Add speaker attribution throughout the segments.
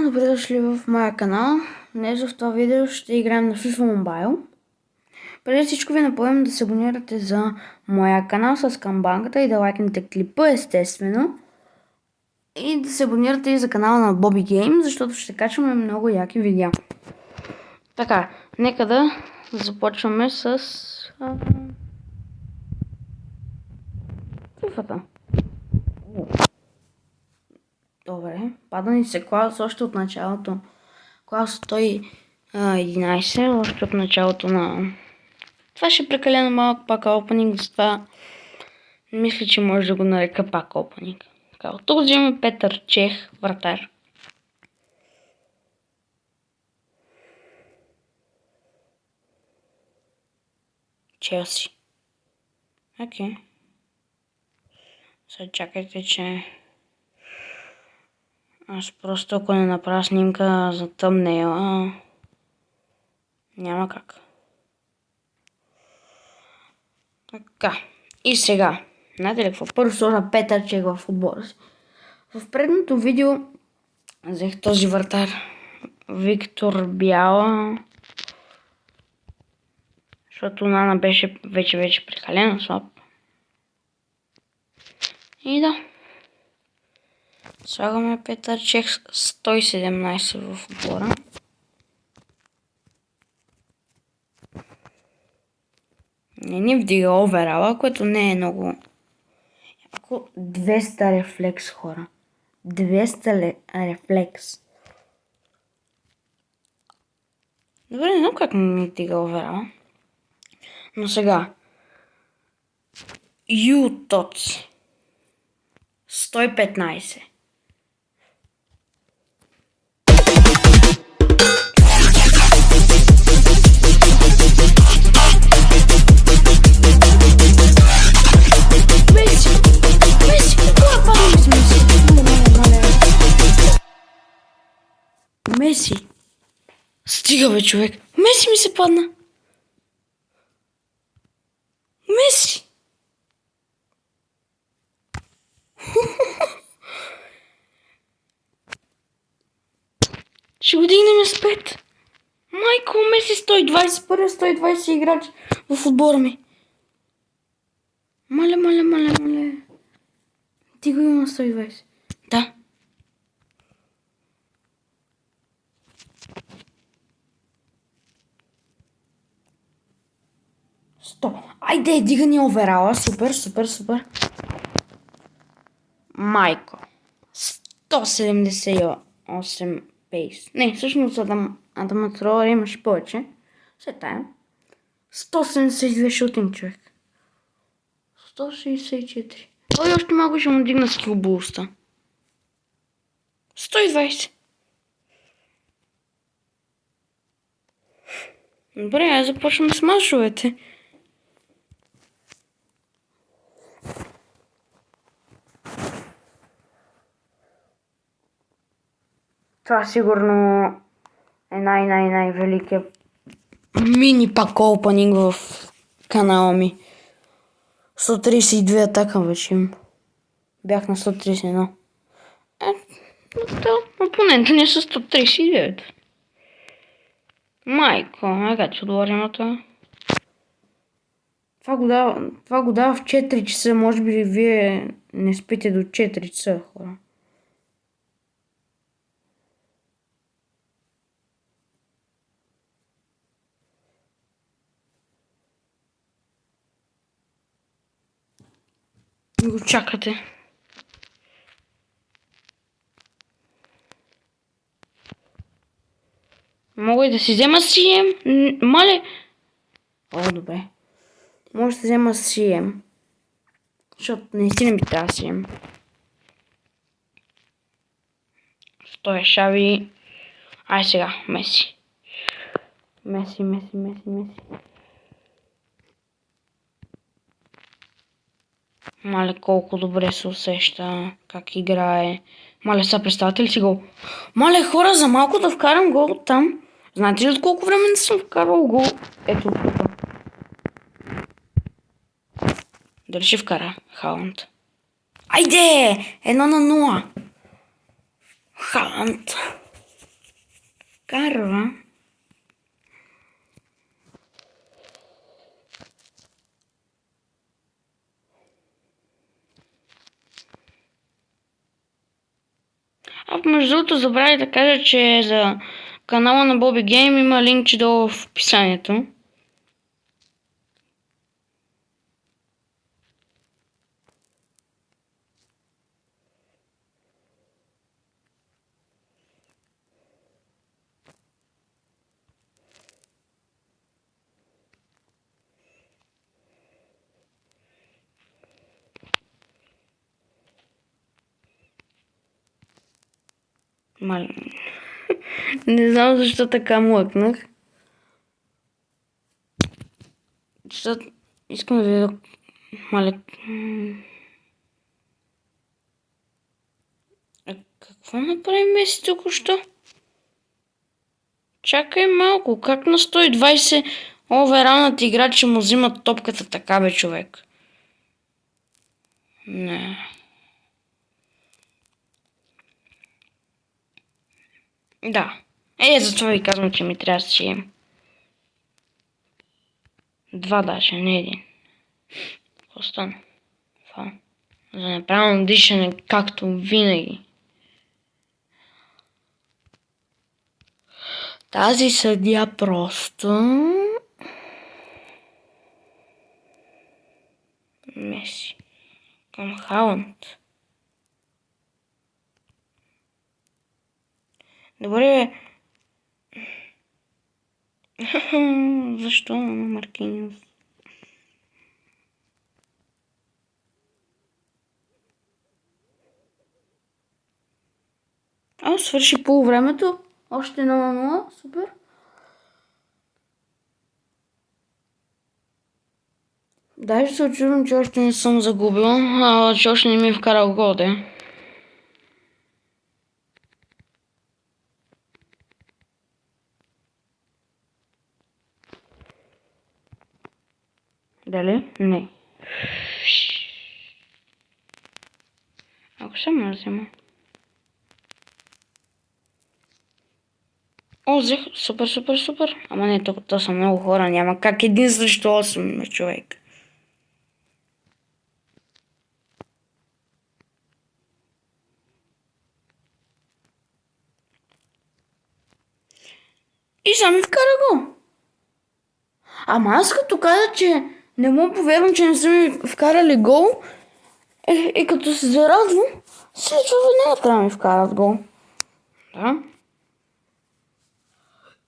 Speaker 1: Добре дошли в моя канал. Днес в това видео ще играем на FIFA Mobile. Преди всичко ви напомням да се абонирате за моя канал с камбанката и да лайкнете клипа, естествено. И да се абонирате и за канала на Bobby Game, защото ще качваме много яки видеа. Така, нека да започваме с FIFA-та. Добре, пада ни се клас още от началото. Клас 111, още от началото на... Това ще е прекалено малък пак опенинг, затова мисля, че може да го нарека пак опенинг. Така, от тук взимаме Петър Чех, вратар. Челси. Окей. Сега чакайте, че... Аз просто ако не направя снимка за тъмнейла, няма как. Така. И сега. Знаете ли какво? Първо сложа Петър Чех в отбора си. В предното видео взех този вратар. Виктор Бяла. Защото Нана беше вече прекалено слаб. И да. Слагаме Петър Чех 117 в отбора. Не ни вдига оверала, което не е много... Ако 200 рефлекс, хора. 200 рефлекс. Добре, не знам как ми вдига оверала. Но сега. Ютоц. 115. Меси. Стига бе, човек. Меси ми се падна. Меси. Ще го дигнем с 5. Майко, Меси 120. Първият 120 играч в отбора ми. Мале. Ти го има 120. Да. Айде, дига ни оверала. Супер. Майко. 178 пейс. Не, всъщност Адам Тролър имаше повече. След тая. 172 шутинг, човек. 164. Ой, още малко ще му дигна скилбуста. 120. Добре, аз започвам с машовете. Това сигурно е най-великият мини пак опенинг в канала ми. 132 атака вече им. Бях на 131. Опонента ни е с 139. Майко, ага, че отговорим на това. Това го дава в 4 часа. Може би вие не спите до 4 часа, хора. Го чакате. Мога и да си взема CM. Мале. О, добре. Може да взема CM. Защото наистина ми трябва CM. Той е Шави. Ай сега, Меси. Меси. Мале, колко добре се усеща, как играе. Мале, сега представете ли си гол? Мале, хора, за малко да вкарам гол там. Знаете ли от колко време не съм вкарвал гол? Ето тук. Дали ще вкара Халанд? Айде! 1-0. Халанд. вкарва. Между другото забравих да кажа, че за канала на Bobby Game има линк долу в описанието. Не знам защо така млъкнах. Защото искам да видя... Какво направи Меси току-що? Чакай малко, как на 120 овералнати играчи му взимат топката така, бе, човек? Не. Да. Затова ви казвам, че ми трябва да си ем. 2 даже, не 1. Какво стана? Това. За неправилно дишане, както винаги. Тази съдия просто... Меси. Към Халанд. Добре, бе. Защо Маркиниус? Свърши полувремето. Още 0-0. Супер. Даже се очудвам, че още не съм загубил, че още не ми е вкарал гол, да. Дали? Не. Ако ще ме взема. Взех. Супер. Ама не, то са много хора. Няма как 1 срещу 8 човек. И сами вкара го. Ама аз като каза, че не му повярвам, че не са ми вкарали гол, и като се зарадвам, след това веднага трябва да ми вкарат гол. Да.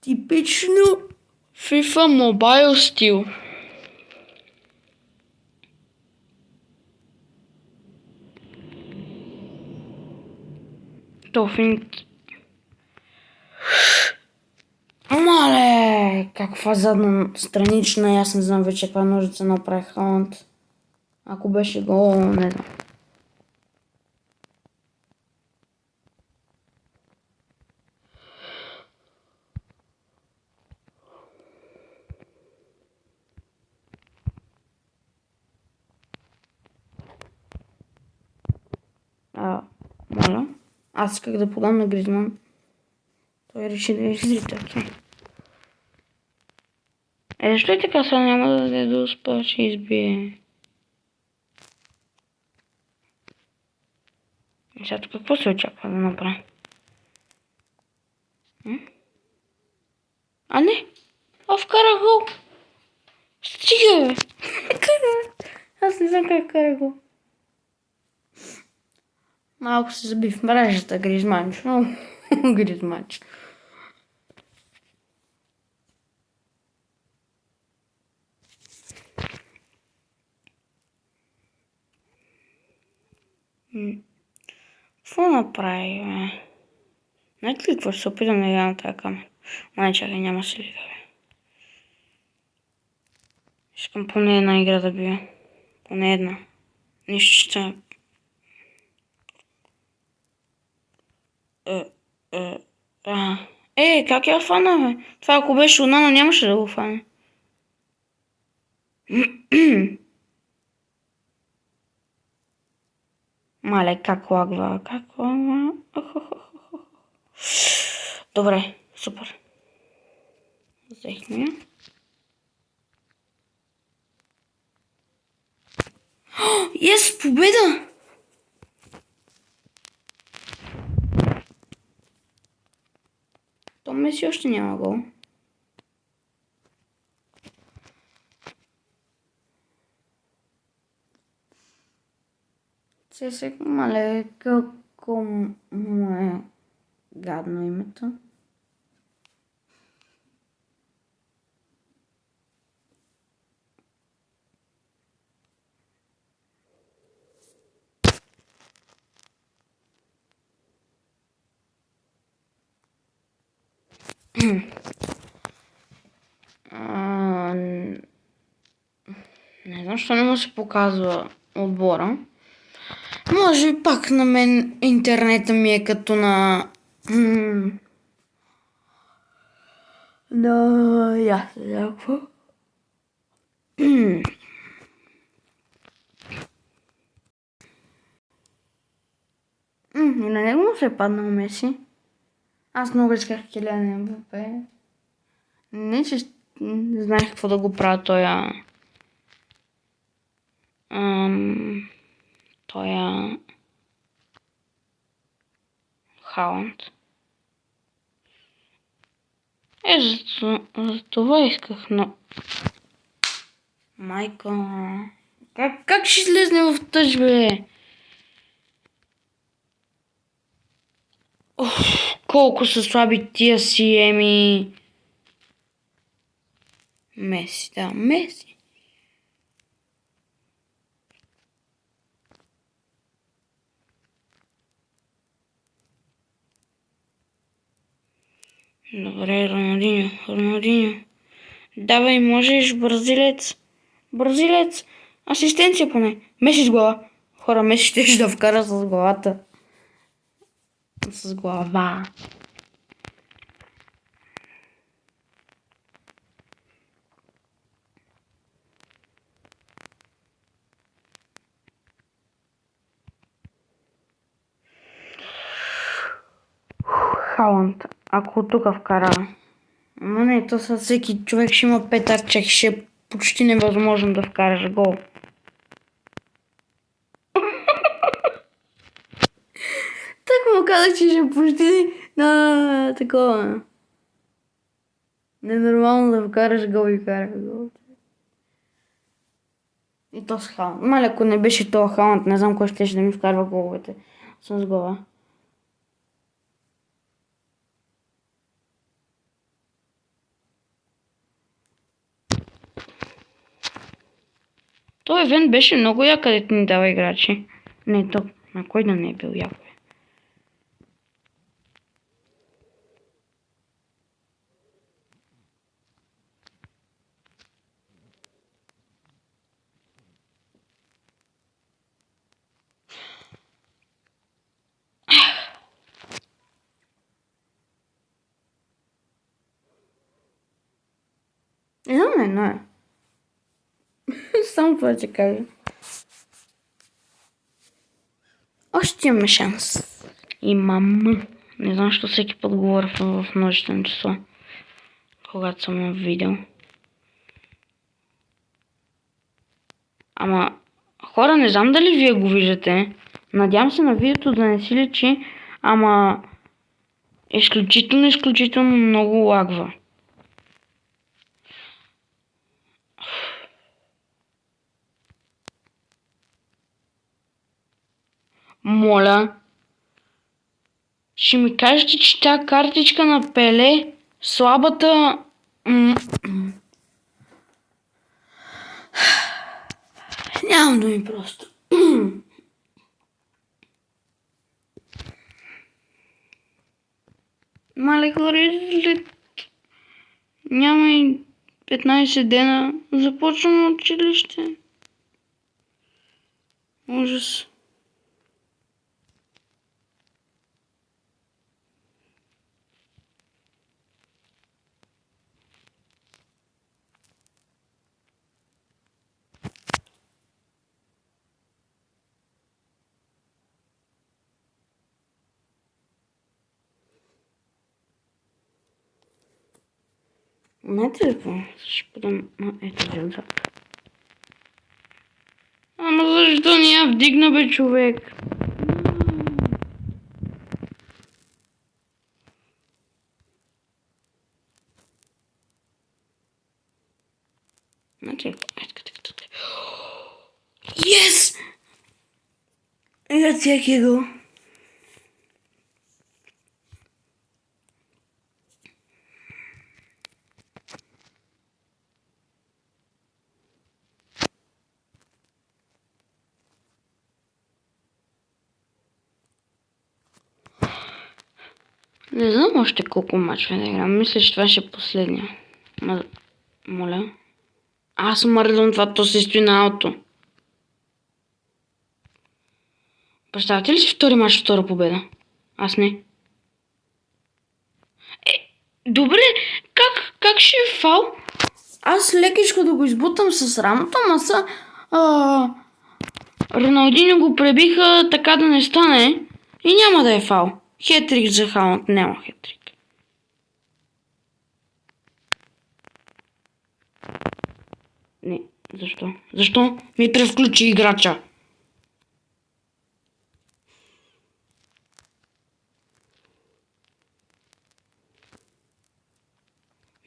Speaker 1: Типично FIFA Mobile стил. Тофинг. Мале, каква задна странична, аз не знам вече каква ножица направи Халанд. Ако беше гол, не знам. Моля. Аз исках да подам на Гризман. Той реши да изрита. Защо и така сега няма да даде да успа, ще избие? Сега тук какво се очаква да направи? А не! Вкара гол! Стига, бе! Аз не знам как вкара гол. Малко се заби в мрежата Гризманч. Гризманч. Какво направи, бе? Не кликваш, се опитам да я на тази камера. Не, чакай, няма се лига, бе. Искам поне една игра да бия. Поне една. Нищо, че как я фана, бе? Това ако беше Онана, нямаше да го фане. Мале, как лагва. Добре, Супер. Взехме я. Ес, победа! То Меси още няма гол. Се мале, колко му е гадно името. Не знам, защо не му се показва отбора. Може би пак на мен интернета ми е като на... ясно някакво. И на него му се е паднал Меси. Аз много исках Килиан Мбапе. Не, че знаех какво да го правя тоя... Халанд. За това исках, но... Майка... Как ще слезне в тъч, бе? Колко са слаби тия си, Еми. Меси, да, Меси. Добре, Роналдиньо. Давай, можеш, бразилец. Асистенция поне. Меси с глава. Хора, Меси ще да вкара с главата. С глава. Халанд, ако тук вкара. Но не, то със всеки човек ще има петък, ще е почти невъзможно да вкараш гол. Так му казах, че ще е почти такова. Ненормално да вкараш гол и вкараш гол. И то с Халанд. Мале, ако не беше това Халанд, не знам кой ще да ми вкарва головете с гола. Той евент беше много як, където ни дава играчи. Не, то на кой да не е бил яко. Едно е. Само това ще кажа. Още имаме шанс. Имам. Не знам, защо всеки път говоря в множествено число. Когато съм в видео. Ама, хора, не знам дали вие го виждате. Надявам се на видеото да не си личи, ама изключително много лагва. Моля, ще ми кажете, че тази картичка на Пеле, слабата... Нямам думи просто. Мале хора, няма и 15 дена. Започвам училище. Ужас. Знаете ли какво? Ще подам на ето джемзак. Ама защо не я вдигна, бе, човек? Значи, Yes! Ето яки го. Не знам още колко мачове да играм. Мисля, че това ще е последния. Моля. Аз съм мърдам това, то се стои на ауто. Представете ли си втори мач, втора победа? Аз не. Добре, как ще е фал? Аз лекичко да го избутам с рамото, ама са... Роналдиньо го пребиха така да не стане и няма да е фал. Хетрик за Халанд, няма хетрик. Не, защо? Защо ми превключи играча?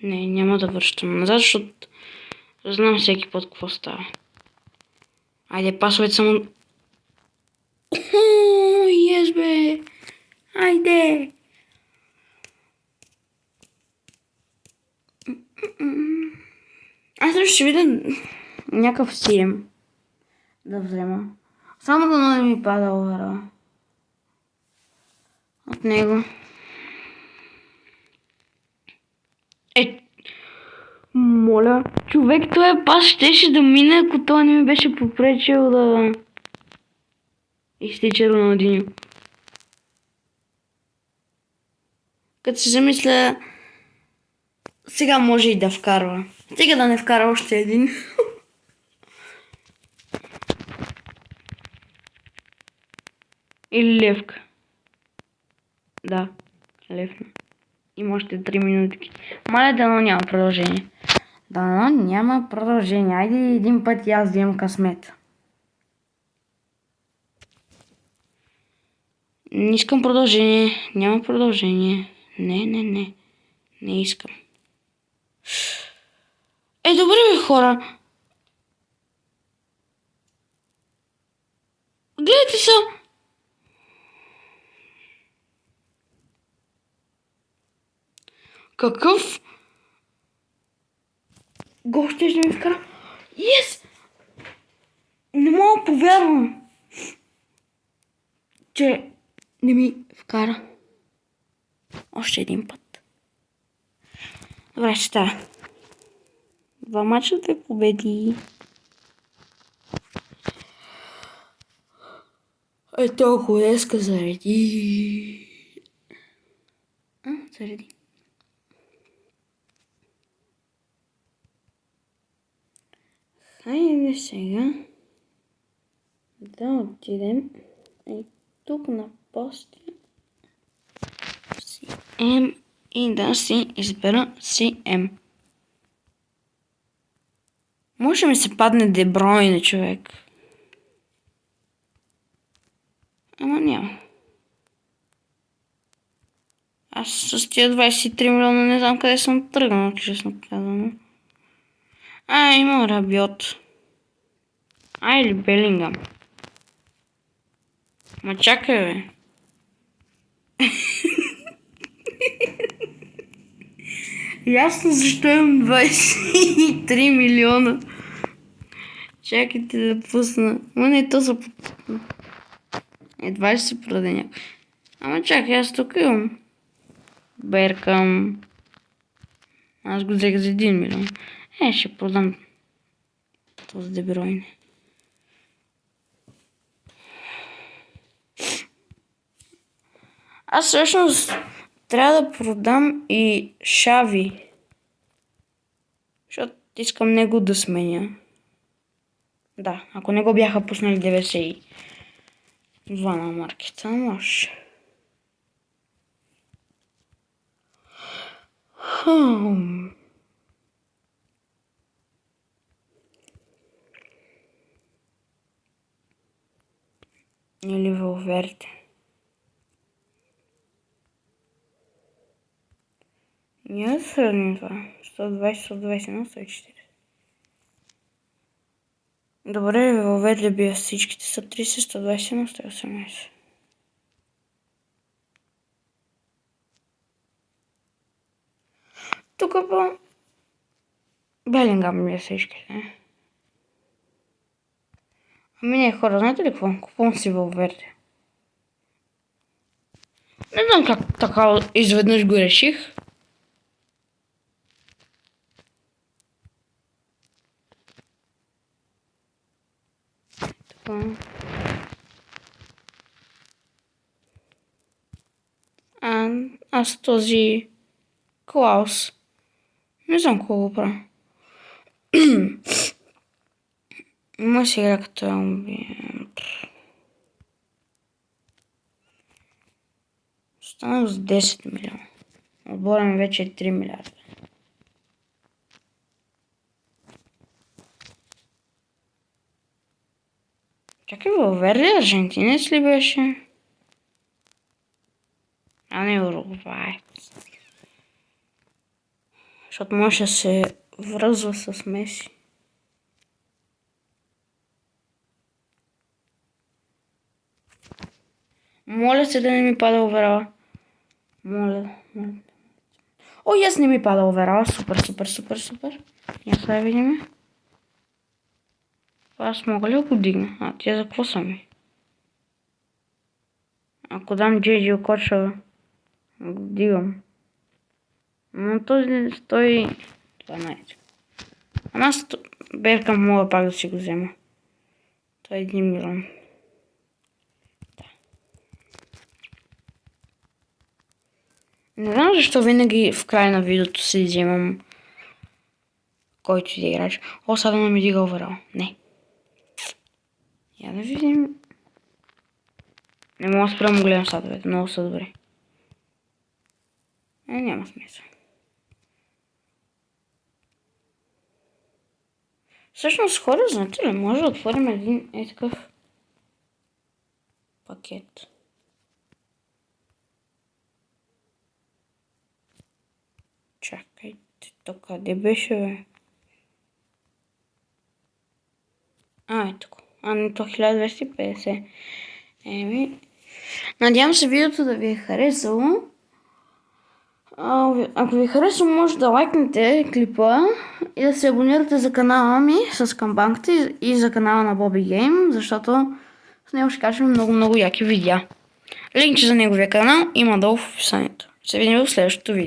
Speaker 1: Не, няма да връщам назад, защото знам всеки път какво става. Айде, пасовете само... Ес, бе! Айде! Аз ще видя някакъв сием да взема. Само да не ми пада овера от него. Моля, човек, този пас щеше да мине, ако той не ми беше попречил да изтича Роналдиньо. Като се замисля, сега може и да вкарва. Стига да не вкара още един. Или левка. Да, левна. Има още 3 минутки. Маля, дано няма продължение. Дано няма продължение. Айде един път и аз да имам късмет. Не искам продължение. Няма продължение. Не. Не искам. Добре бе, хора. Гледайте са. Какъв гол ще ми вкара? Yes! Не мога да повярвам, че не ми вкара. Още един път. Добре, ще става. 2 мача, 2 победи. Толкова днеска зареди. Зареди. Хайде сега да отидем и тук на поста CM и да си избера CM. Може ми се падне Де Бройне, човек. Ама няма. Аз с тия 23 милиона не знам къде съм тръгнал, честно казано. Има Рабиот. Или Белингъм. Ма чакай, бе. Ясно защо имам 23 милиона. Чакайте да пусна. Не, то са... Едва ще се продаде някой. Ама чакай, аз тук имам. Беркам. Аз го взех за 1 милион. Ще продам този Де Бройне. Аз всъщност трябва да продам и Шави. Защото искам него да сменя. Да, ако не го бяха пуснали 92 на маркета, може. Или Валверде. Няма да сравним това. 120, 121, 140. Добре, Валверде бия всичките. 130, 121, 118. Тук по Белингам бия всичките. Ами не, хора, знаете ли какво? Купувам си Валверде. Не знам как така изведнъж го реших. Така. Аз този Клаус. Не знам какво го правя. Ма сега като я убием. Станах с 10 милиона. Отбора ми вече е 3 милиарда. Чакай, Валверде аржентинец ли беше? А не Уругвай. Защото може да се връзва с Меси. Моля се да не ми пада оверала. Моля. О, аз не ми пада оверала. Супер, супер, супер, супер. Я сега видим. Аз мога ли да го дигна? А, тя за какво са ми? Ако дам Джеджи Окоча, го дигам. Но този 112. Ама аз Беркам мога пак да си го взема. Това е 1 милион. Да. Не знам защо винаги в края на видеото си вземам който и да играч. О, сега да ми дига оверал. Не. Я да видим. Не мога да спрямо гледам садовете. Много са добри. Няма смисъл. Всъщност хора, знаете ли, може да отворим един такъв пакет. Чакайте, то къде беше, бе? Ето. Не, то 1250. Надявам се видеото да ви е харесало. Ако ви е харесало, може да лайкнете клипа и да се абонирате за канала ми с камбанката и за канала на Bobby Game, защото с него ще качвам много яки видеа. Линк за неговия канал има долу в описанието. Ще видим в следващото видео.